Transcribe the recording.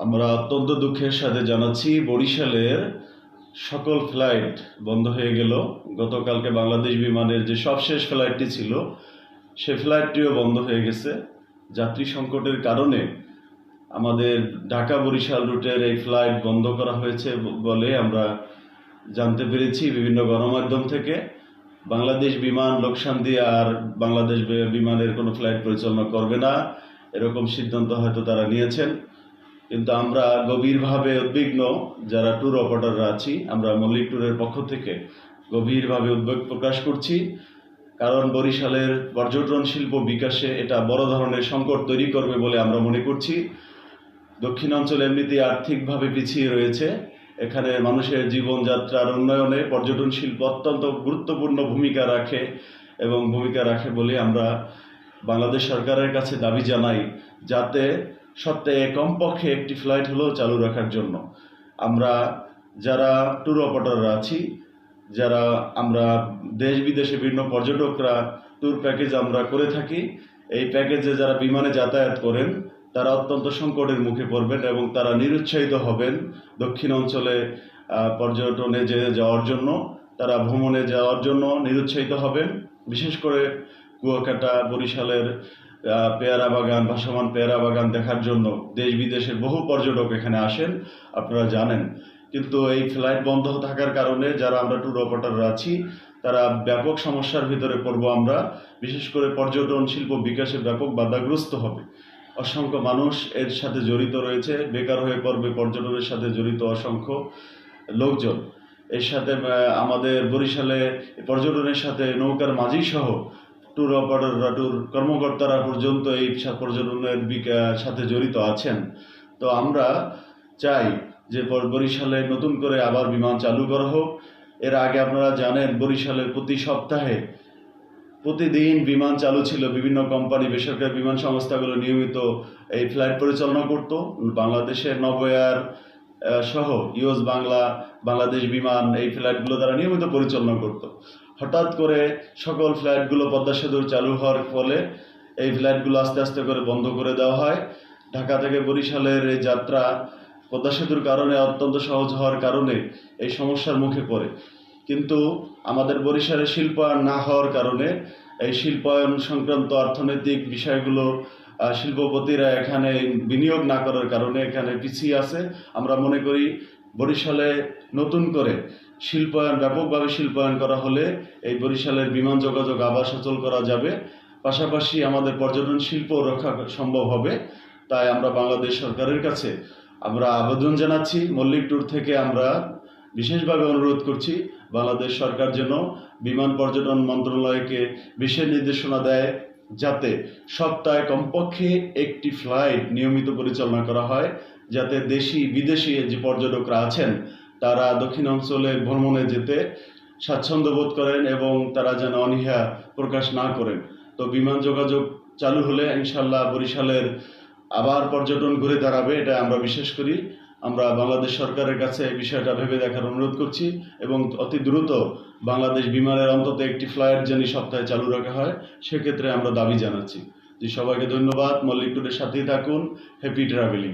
আমরা অত্যন্ত দুঃখের সাথে জানাচ্ছি বরিশালের সকল ফ্লাইট বন্ধ হয়ে গেল। গতকালকে বাংলাদেশ বিমানের যে সবশেষ ফ্লাইটটি ছিল সে ফ্লাইটটিও বন্ধ হয়ে গেছে। যাত্রী সংকটের কারণে আমাদের ঢাকা বরিশাল রুটের এই ফ্লাইট বন্ধ করা হয়েছে বলে আমরা জানতে পেরেছি বিভিন্ন গণমাধ্যম থেকে। বাংলাদেশ বিমান লোকসান দিয়ে আর বাংলাদেশ বিমানের কোনো ফ্লাইট পরিচালনা করবে না, এরকম সিদ্ধান্ত হয়তো তারা নিয়েছেন। কিন্তু আমরা গভীরভাবে উদ্বিগ্ন, যারা ট্যুর অপারেটররা আছি, আমরা মল্লিক ট্যুরের পক্ষ থেকে গভীরভাবে উদ্বেগ প্রকাশ করছি। কারণ বরিশালের পর্যটন শিল্প বিকাশে এটা বড় ধরনের সংকট তৈরি করবে বলে আমরা মনে করছি। দক্ষিণাঞ্চল এমনিতেই আর্থিকভাবে পিছিয়ে রয়েছে। এখানে মানুষের জীবনযাত্রার উন্নয়নে পর্যটন শিল্প অত্যন্ত গুরুত্বপূর্ণ ভূমিকা রাখে বলে আমরা বাংলাদেশ সরকারের কাছে দাবি জানাই, যাতে সপ্তাহে কমপক্ষে একটি ফ্লাইট হলেও চালু রাখার জন্য। আমরা যারা ট্যুর অপারেটররা আছি, যারা আমরা দেশ বিদেশে বিভিন্ন পর্যটকরা ট্যুর প্যাকেজ আমরা করে থাকি, এই প্যাকেজে যারা বিমানে যাতায়াত করেন তারা অত্যন্ত সংকটের মুখে পড়বেন এবং তারা নিরুৎসাহিত হবেন দক্ষিণ অঞ্চলে পর্যটনে যাওয়ার জন্য। তারা ভ্রমণে যাওয়ার জন্য নিরুৎসাহিত হবেন। বিশেষ করে কুয়াকাটা, বরিশালের পেয়ারা বাগান, ভাসমান পেয়ারা বাগান দেখার জন্য দেশ বিদেশের বহু পর্যটক এখানে আসেন, আপনারা জানেন। কিন্তু এই ফ্লাইট বন্ধ থাকার কারণে যারা আমরা ট্যুর অপারেটররা আছি তারা ব্যাপক সমস্যার ভিতরে পড়ব আমরা। বিশেষ করে পর্যটন শিল্প বিকাশে ব্যাপক বাধাগ্রস্ত হবে। অসংখ্য মানুষ এর সাথে জড়িত রয়েছে, বেকার হয়ে পড়বে পর্যটনের সাথে জড়িত অসংখ্য লোকজন। এর সাথে আমাদের বরিশালে পর্যটনের সাথে নৌকার মাঝি সহ ট্যুর অপারেটররা, ট্যুর কর্মকর্তারা পর্যন্ত এই পর্যটনের সাথে জড়িত আছেন। তো আমরা চাই যে বরিশালে নতুন করে আবার বিমান চালু করা হোক। এর আগে আপনারা জানেন বরিশালে প্রতি সপ্তাহে প্রতিদিন বিমান চালু ছিল। বিভিন্ন কোম্পানি, বেসরকারি বিমান সংস্থাগুলো নিয়মিত এই ফ্লাইট পরিচালনা করত। বাংলাদেশের নভোএয়ার সহ ইউএস বাংলা, বাংলাদেশ বিমান এই ফ্লাইটগুলো তারা নিয়মিত পরিচালনা করত। হঠাৎ করে সকল ফ্লাইটগুলো পদ্মা সেতু চালু হওয়ার ফলে এই ফ্লাইটগুলো আস্তে আস্তে করে বন্ধ করে দেওয়া হয়। ঢাকা থেকে বরিশালের এই যাত্রা পদ্মা সেতুর কারণে অত্যন্ত সহজ হওয়ার কারণে এই সমস্যার মুখে পড়ে। কিন্তু আমাদের বরিশালে শিল্পায়ন না হওয়ার কারণে, এই শিল্পায়ন সংক্রান্ত অর্থনৈতিক বিষয়গুলো শিল্পপতিরা এখানে বিনিয়োগ না করার কারণে এখানে পিছিয়ে আছে। আমরা মনে করি বরিশালে নতুন করে ব্যাপকভাবে শিল্পায়ন করা হলে এই বরিশালের বিমান যোগাযোগ আবার সচল করা যাবে। পাশাপাশি আমাদের পর্যটন শিল্প রক্ষা সম্ভব হবে। তাই আমরা বাংলাদেশ সরকারের কাছে আমরা আবেদন জানাচ্ছি। মল্লিক ট্যুর থেকে আমরা বিশেষভাবে অনুরোধ করছি বাংলাদেশ সরকার যেন বিমান পর্যটন মন্ত্রণালয়কে বিশেষ নির্দেশনা দেয়, যাতে সপ্তাহে কমপক্ষে একটি ফ্লাইট নিয়মিত পরিচালনা করা হয়, যাতে দেশি বিদেশি যে পর্যটকরা আছেন তারা দক্ষিণ অঞ্চলে ভ্রমণে যেতে স্বাচ্ছন্দ্য বোধ করেন এবং তারা যেন অনীহা প্রকাশ না করেন। তো বিমান যোগাযোগ চালু হলে ইনশাল্লাহ বরিশালের আবার পর্যটন ঘুরে দাঁড়াবে, এটা আমরা বিশ্বাস করি। আমরা বাংলাদেশ সরকারের কাছে এই বিষয়টা ভেবে দেখার অনুরোধ করছি এবং অতি দ্রুত বাংলাদেশ বিমানের অন্তত একটি ফ্লাইট যেন সপ্তাহে চালু রাখা হয়, সেক্ষেত্রে আমরা দাবি জানাচ্ছি। যে সবাইকে ধন্যবাদ। মল্লিক ট্যুরের সাথেই থাকুন। Happy travelling.